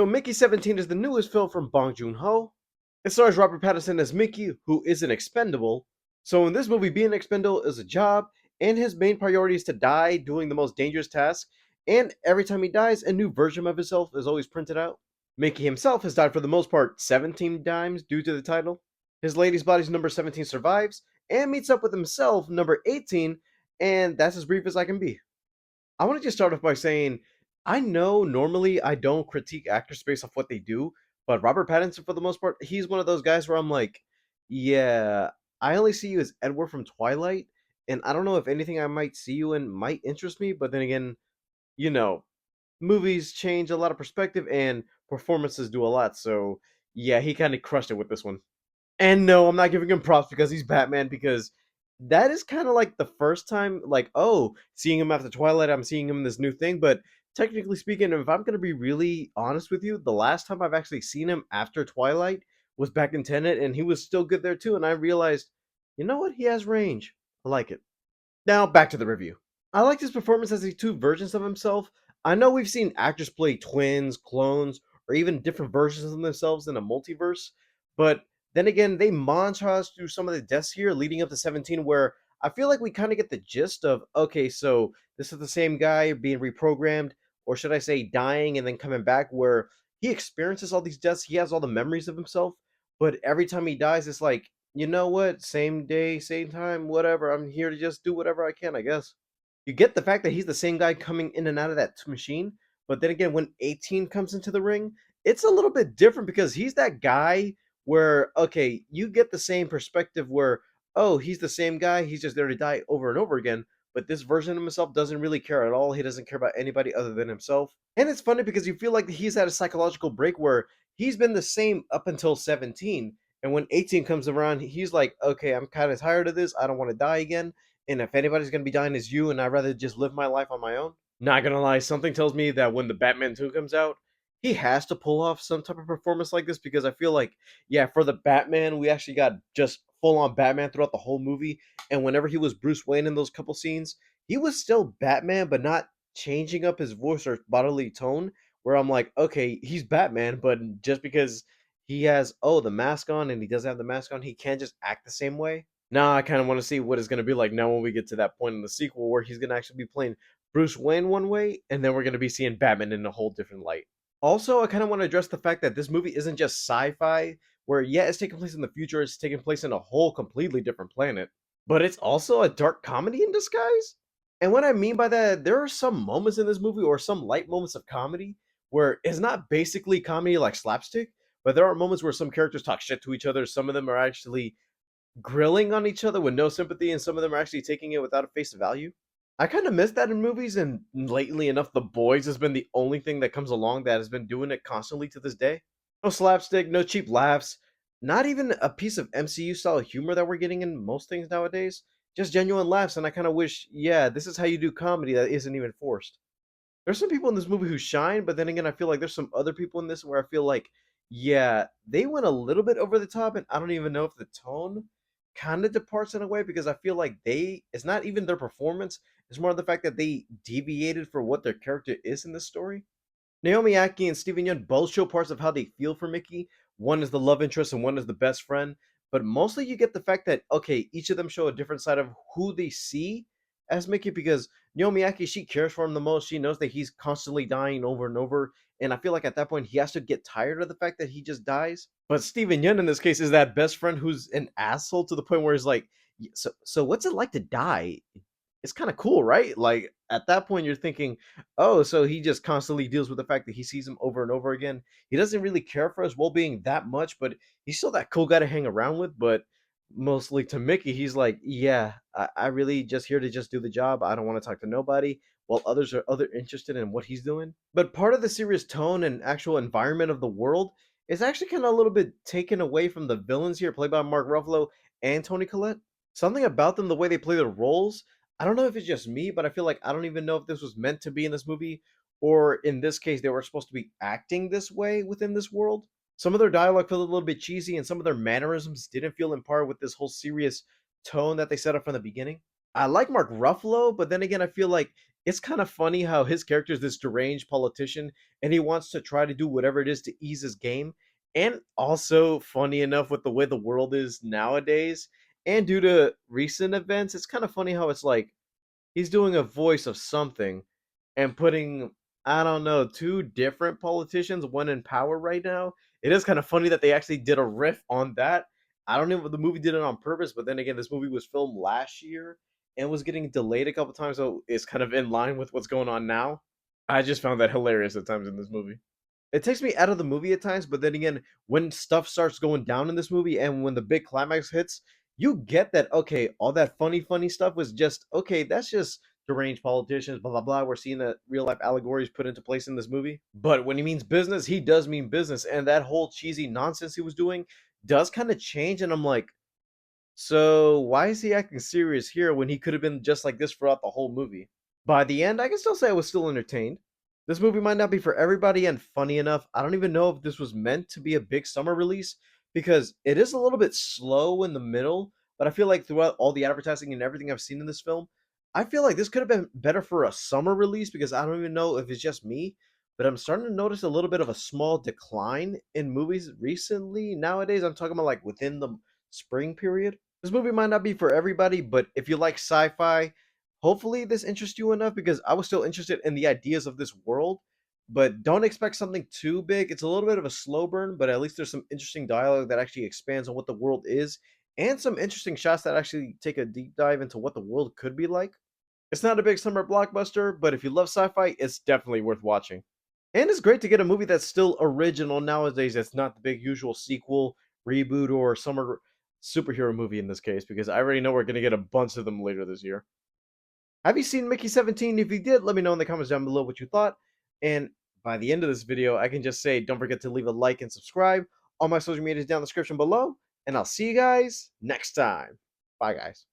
So Mickey 17 is the newest film from Bong Joon-ho. It stars Robert Patterson as Mickey, who is an expendable. So in this movie, being expendable is a job, and his main priority is to die doing the most dangerous task. And every time he dies, a new version of himself is always printed out. Mickey himself has died for the most part 17 times due to the title. His lady's body's number 17 survives and meets up with himself, number 18, and that's as brief as I can be. I want to just start off by saying I know normally I don't critique actors based off what they do, but Robert Pattinson, for the most part, he's one of those guys where I'm like, yeah, I only see you as Edward from Twilight, and I don't know if anything I might see you in might interest me, but then again, you know, movies change a lot of perspective and performances do a lot, so yeah, he kind of crushed it with this one. And no, I'm not giving him props because he's Batman, because that is kind of like the first time, like, oh, seeing him after Twilight, I'm seeing him in this new thing. But technically speaking, if I'm going to be really honest with you, the last time I've actually seen him after Twilight was back in Tenet, and he was still good there too. And I realized, you know what? He has range. I like it. Now, back to the review. I liked his performance as the two versions of himself. I know we've seen actors play twins, clones, or even different versions of themselves in a multiverse, but then again, they montage through some of the deaths here leading up to 17, where I feel like we kind of get the gist of okay, so this is the same guy being reprogrammed, or should I say dying and then coming back, where he experiences all these deaths, he has all the memories of himself, but every time he dies, it's like, you know what, same day, same time, whatever, I'm here to just do whatever I can, I guess. You get the fact that he's the same guy coming in and out of that machine, but then again, when 18 comes into the ring, it's a little bit different because he's that guy where okay, you get the same perspective where oh, he's the same guy, he's just there to die over and over again, but this version of himself doesn't really care at all. He doesn't care about anybody other than himself. And it's funny because you feel like he's at a psychological break where he's been the same up until 17, and when 18 comes around, he's like, okay, I'm kind of tired of this, I don't want to die again, and if anybody's gonna be dying, it's you, and I'd rather just live my life on my own. Not gonna lie, something tells me that when the Batman 2 comes out, he has to pull off some type of performance like this, because I feel like, yeah, for the Batman, we actually got just full on Batman throughout the whole movie. And whenever he was Bruce Wayne in those couple scenes, he was still Batman, but not changing up his voice or bodily tone. Where I'm like, okay, he's Batman, but just because he has the mask on and he doesn't have the mask on, he can't just act the same way. Now I kind of want to see what it's going to be like now when we get to that point in the sequel where he's going to actually be playing Bruce Wayne one way, and then we're going to be seeing Batman in a whole different light. Also, I kind of want to address the fact that this movie isn't just sci-fi, where yeah, it's taking place in the future, it's taking place in a whole completely different planet, but it's also a dark comedy in disguise. And what I mean by that, there are some moments in this movie or some light moments of comedy where it's not basically comedy like slapstick, but there are moments where some characters talk shit to each other. Some of them are actually grilling on each other with no sympathy, and some of them are actually taking it without a face value. I kind of miss that in movies, and lately enough, The Boys has been the only thing that comes along that has been doing it constantly to this day. No slapstick, no cheap laughs, not even a piece of MCU style humor that we're getting in most things nowadays. Just genuine laughs, and I kind of wish, yeah, this is how you do comedy that isn't even forced. There's some people in this movie who shine, but then again, I feel like there's some other people in this where I feel like, yeah, they went a little bit over the top, and I don't even know if the tone kind of departs in a way, because I feel like it's not even their performance, it's more the fact that they deviated for what their character is in this story. Naomi Aki and Steven Yeun both show parts of how they feel for Mickey. One is the love interest and one is the best friend. But mostly you get the fact that, okay, each of them show a different side of who they see as Mickey, because Naomi Aki, she cares for him the most. She knows that he's constantly dying over and over. And I feel like at that point, he has to get tired of the fact that he just dies. But Steven Yeun in this case is that best friend who's an asshole to the point where he's like, so what's it like to die? It's kind of cool, right? Like at that point, you're thinking, oh, so he just constantly deals with the fact that he sees him over and over again. He doesn't really care for his well-being that much, but he's still that cool guy to hang around with. But mostly to Mickey, he's like, yeah, I really just here to just do the job. I don't want to talk to nobody. While others are other interested in what he's doing. But part of the serious tone and actual environment of the world is actually kind of a little bit taken away from the villains here, played by Mark Ruffalo and Tony Collette. Something about them, the way they play their roles, I don't know if it's just me, but I feel like I don't even know if this was meant to be in this movie, or in this case, they were supposed to be acting this way within this world. Some of their dialogue felt a little bit cheesy, and some of their mannerisms didn't feel in par with this whole serious tone that they set up from the beginning. I like Mark Ruffalo, but then again, I feel like It's kind of funny how his character is this deranged politician and he wants to try to do whatever it is to ease his game. And also, funny enough, with the way the world is nowadays, and due to recent events, it's kind of funny how it's like he's doing a voice of something and putting, I don't know, two different politicians, one in power right now. It is kind of funny that they actually did a riff on that. I don't know if the movie did it on purpose, but then again, this movie was filmed last year and was getting delayed a couple times, so it's kind of in line with what's going on now. I just found that hilarious at times in this movie. It takes me out of the movie at times, but then again, when stuff starts going down in this movie and when the big climax hits, you get that okay, all that funny stuff was just okay, that's just deranged politicians, blah blah blah. We're seeing that real life allegories put into place in this movie. But when he means business, he does mean business, and that whole cheesy nonsense he was doing does kind of change, and I'm like, so why is he acting serious here when he could have been just like this throughout the whole movie? By the end, I can still say I was still entertained. This movie might not be for everybody, and funny enough, I don't even know if this was meant to be a big summer release because it is a little bit slow in the middle. But I feel like throughout all the advertising and everything I've seen in this film, I feel like this could have been better for a summer release because I don't even know if it's just me, but I'm starting to notice a little bit of a small decline in movies recently. Nowadays, I'm talking about like within the spring period. This movie might not be for everybody, but if you like sci-fi, hopefully this interests you enough because I was still interested in the ideas of this world. But don't expect something too big. It's a little bit of a slow burn, but at least there's some interesting dialogue that actually expands on what the world is, and some interesting shots that actually take a deep dive into what the world could be like. It's not a big summer blockbuster, but if you love sci-fi, it's definitely worth watching. And it's great to get a movie that's still original nowadays. It's not the big usual sequel, reboot, or summer superhero movie in this case, because I already know we're going to get a bunch of them later this year. Have you seen Mickey 17? If you did, let me know in the comments down below what you thought. And by the end of this video, I can just say don't forget to leave a like and subscribe. All my social media is down in the description below. And I'll see you guys next time. Bye, guys.